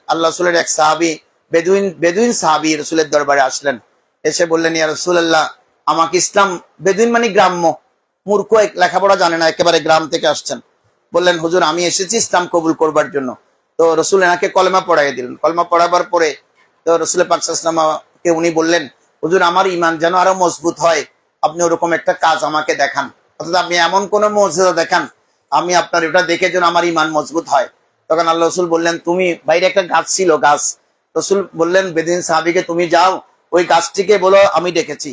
আল্লাহ রসুলের এক সাহাবী বেদুইন সাহাবী রসুলের দরবারে আসলেন। এসে বললেন, ইয়া রাসূলুল্লাহ, আমাকে ইসলাম, বেদুইন মানে গ্রাম্য, মূর্খ, লেখাপড়া জানে না, একেবারে গ্রাম থেকে আসছেন। বললেন, হুজুর আমি এসেছি ইসলাম কবুল করবার জন্য। তো রসুল এনাকে কলেমা পড়াই দিলেন। কলেমা পড়াবার পরে তো রসুল পাক সাল্লাল্লাহু আলাইহি ওয়াসাল্লামকে উনি বললেন, হুজুর আমার ঈমান যেন আরো মজবুত হয়, আপনি ওরকম একটা কাজ আমাকে দেখান, অর্থাৎ আপনি এমন কোন মুজিজা দেখান, আমি আপনার এটা দেখে যেন আমার ঈমান মজবুত হয়। তখন আল্লাহ রসুল বললেন, তুমি বাইরে একটা গাছ ছিল, গাছ। রসুল বললেন বেদুইন সাহাবীকে, তুমি যাও ওই গাছটিকে বলো আমি ডেকেছি।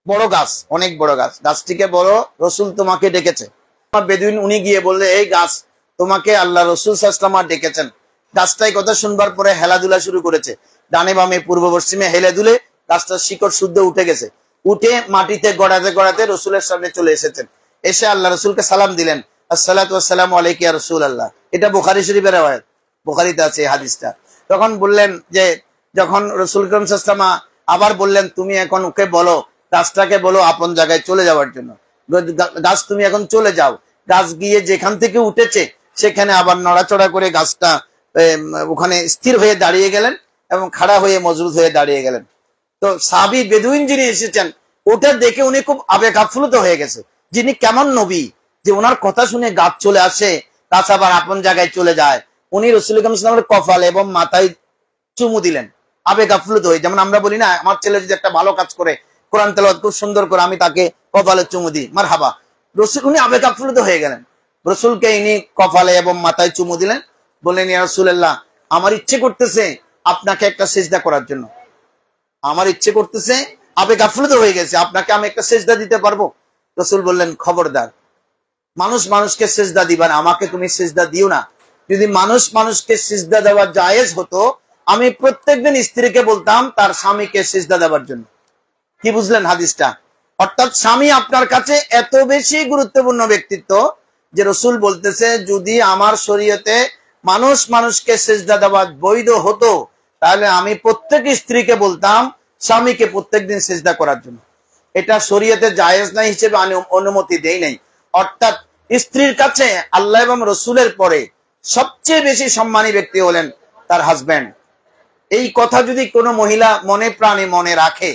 বড় গাছ, অনেক বড় গাছ, গাছটিকে বলো রসুল তোমাকে ডেকেছে। বেদুইন উনি গিয়ে বললে, এই গাছ, তোমাকে আল্লাহ রসুল সাল্লাল্লাহু আলাইহি ওয়াসাল্লাম ডেকেছেন। গাছটাই কথা শুনবার পরে হেলাধুলা শুরু করেছে, ডানে বামে পূর্ব পশ্চিমে হেলে দুলে গাছটার শিকড় শুদ্ধ উঠে গেছে। উঠে মাটিতে গড়াতে গড়াতে রসুলের সামনে চলে এসেছেন। এসে আল্লাহ রসুলকে সালাম দিলেন, আসসালাতু ওয়াসসালামু আলাইকা ইয়া রাসূলুল্লাহ। এটা বুখারী শরীফের riwayat, বুখারীতে আছে এই হাদিসটা। তখন বললেন যে, যখন রসুল করিম সাল্লাল্লাহু আলাইহি ওয়াসাল্লাম আবার বললেন, তুমি এখন ওকে বলো, গাছটাকে বলো আপন জায়গায় চলে যাওয়ার জন্য। গাছ তুমি এখন চলে যাও। গাছ গিয়ে যেখান থেকে উঠেছে সেখানে আবার নড়াচড়া করে গাছটা ওখানে স্থির হয়ে দাঁড়িয়ে গেলেন এবং খাড়া হয়ে মজবুত হয়ে দাঁড়িয়ে গেলেন। তো সাহাবী বেদুইন যিনি এসেছেন, ওটা দেখে উনি খুব আবেগ আপ্লুত হয়ে গেছে, যিনি কেমন নবী যে ওনার কথা শুনে গাছ চলে আসে, গাছ আবার আপন জায়গায় চলে যায়। উনি রাসূল করিম সাল্লাল্লাহু আলাইহি ওয়াসাল্লামের কপালে এবং মাথায় চুমু দিলেন, আবেগ আপ্লুত হয়ে। যেমন আমরা বলি না, আমার ছেলে যদি একটা ভালো কাজ করে, কোরআন তেলাওয়াত খুব সুন্দর করে, আমি তাকে কপালে চুমু দিই, মারহাবা। রসুল উনি আবেগ আপ্লুত হয়ে গেলেন, রসুলকে ইনি কপালে এবং মাথায় চুমু দিলেন। বললেন, ইয়া রাসূলুল্লাহ, আমার ইচ্ছে করতেছে আপনাকে একটা সিজদা করার জন্য, আমার ইচ্ছে করতেছে, আবেগ আপ্লুত হয়ে গেছে, আপনাকে আমি একটা সিজদা দিতে পারবো? রসুল বললেন, খবরদার, মানুষ মানুষকে সিজদা দিবা না, আমাকে তুমি সিজদা দিও না। যদি মানুষ মানুষকে সিজদা দেওয়া জায়েজ হতো, আমি প্রত্যেকদিন স্ত্রীকে বলতাম তার স্বামীকে সিজদা দেওয়ার জন্য। কি বুঝলেন হাদিসটা? অর্থাৎ স্বামী আপনার কাছে এত বেশি গুরুত্বপূর্ণ ব্যক্তিত্ব যে রসুল বলতেছে, যদি আমার শরীয়তে মানুষ মানুষকে সিজদা দেওয়া বৈধ হতো, তাহলে আমি প্রত্যেক স্ত্রীকে বলতাম স্বামীকে প্রত্যেকদিন সিজদা করার জন্য। এটা শরীয়তে জায়েজ নাই হিসেবে আমি অনুমতি দেই নাই। অর্থাৎ স্ত্রীর কাছে আল্লাহ এবং রসুলের পরে সবচেয়ে বেশি সম্মানী ব্যক্তি হলেন তার হাজবেন্ড। এই কথা যদি কোনো মহিলা মনে প্রাণে মনে রাখে,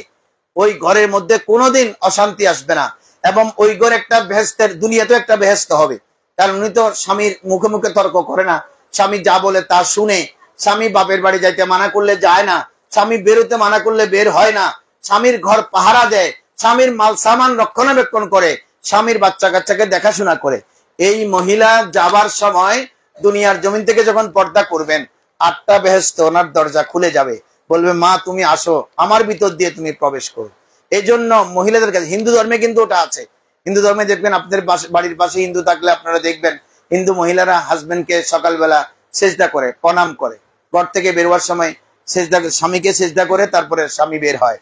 ওই ঘরের মধ্যে কোনোদিন অশান্তি আসবে না, এবং ওই ঘর একটা বেহেশতের, দুনিয়াতে একটা বেহেশত হবে। কারণ উনি তো স্বামীর মুখে মুখে তর্ক করে না, স্বামী যা বলে তা শুনে, স্বামী বাপের বাড়ি যাইতে মানা করলে যায় না, স্বামী বেরোতে মানা করলে বের হয় না, স্বামীর ঘর পাহারা দেয়, স্বামীর মাল সামান রক্ষণাবেক্ষণ করে, স্বামীর বাচ্চা কাচ্চাকে দেখাশোনা করে। এই মহিলা যাবার সময় দুনিয়ার জমিন থেকে যখন পর্দা করবেন, 8টা বেহেশত ওনার দরজা খুলে যাবে, বলবে, মা তুমি আসো, আমার ভিতর দিয়ে তুমি প্রবেশ করো। এই জন্য মহিলাদের কাছে, হিন্দু ধর্মে কিন্তু ওটা আছে। হিন্দু ধর্মে দেখবেন, আপনাদের বাড়ির পাশে হিন্দু থাকলে আপনারা দেখবেন, হিন্দু মহিলারা হাজবেন্ডকে সকালবেলা সেজদা করে, প্রণাম করে, ঘর থেকে বেরোয়ার সময় সেজদা, স্বামীকে সেজদা করে তারপরে স্বামী বের হয়।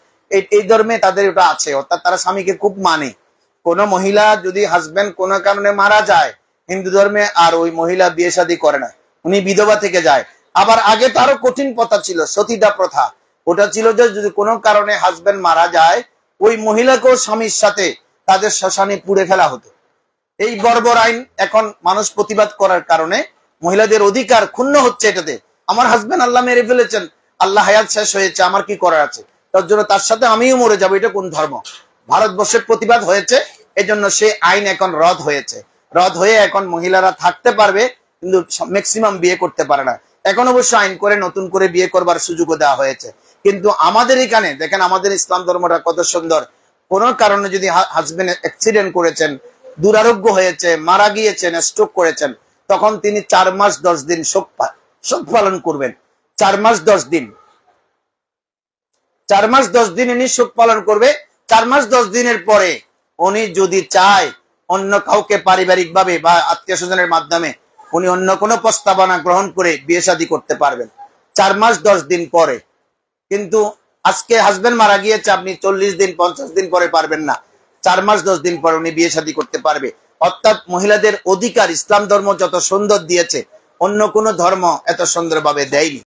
এই ধর্মে তাদের ওটা আছে, অর্থাৎ তারা স্বামীকে খুব মানে। কোন মহিলা যদি হাজবেন্ড কোন কারণে মারা যায় হিন্দু ধর্মে, আর ওই মহিলা বিয়ে শাদী করে না, উনি বিধবা থেকে যায়। আবার আগে তারও কঠিন প্রথা ছিল, সতীদাহ প্রথা। ওটা ছিল যে যদি কোনো কারণে হাজবেন্ড মারা যায়, ওই মহিলাকেও স্বামীর সাথে তাদের শ্মশানে পুড়ে ফেলা হতো। এই বর্বর আইন এখন মানুষ প্রতিবাদ করার কারণে মহিলাদের অধিকার ক্ষুণ্ণ হচ্ছে এটাতে। আমার হাজবেন্ড আল্লাহ মেরে ফেলেছেন, আল্লাহ হায়াত শেষ হয়েছে, আমার কি করার আছে, তার জন্য তার সাথে আমিও মরে যাবো, এটা কোন ধর্ম? ভারতবর্ষের প্রতিবাদ হয়েছে, এজন্য সে আইন এখন রদ হয়েছে। রদ হয়ে এখন মহিলারা থাকতে পারবে, কিন্তু ম্যাক্সিমাম বিয়ে করতে পারে না। এখন অবশ্য আইন করে নতুন করে বিয়ে করবার সুযোগও দেওয়া হয়েছে। কিন্তু আমাদের এখানে দেখেন, আমাদের ইসলাম ধর্মটা কত সুন্দর। কোন কারণে যদি হাজবেন্ড অ্যাক্সিডেন্ট করেছেন, দুরারোগ্য হয়েছে, মারা গিয়েছেন, স্ট্রোক করেছেন, তখন তিনি 4 মাস 10 দিন শোক পালন করবেন। 4 মাস 10 দিন, 4 মাস 10 দিন ইনি শোক পালন করবে। 4 মাস 10 দিনের পরে উনি যদি চায় অন্য কাউকে পারিবারিক ভাবে বা আত্মীয় স্বজনের মাধ্যমে উনি অন্য কোনো প্রস্তাবনা গ্রহণ করে বিয়ে শাদী করতে পারবেন 4 মাস 10 দিন পরে। কিন্তু আজকে হাজবেন্ড মারা গিয়েছে, আপনি 40 দিন 50 দিন পরে পারবেন না, 4 মাস 10 দিন পরে উনি বিয়ে শাদী করতে পারবে। অর্থাৎ মহিলাদের অধিকার ইসলাম ধর্ম যত সুন্দর দিয়েছে, অন্য কোনো ধর্ম এত সুন্দরভাবে দেয়নি।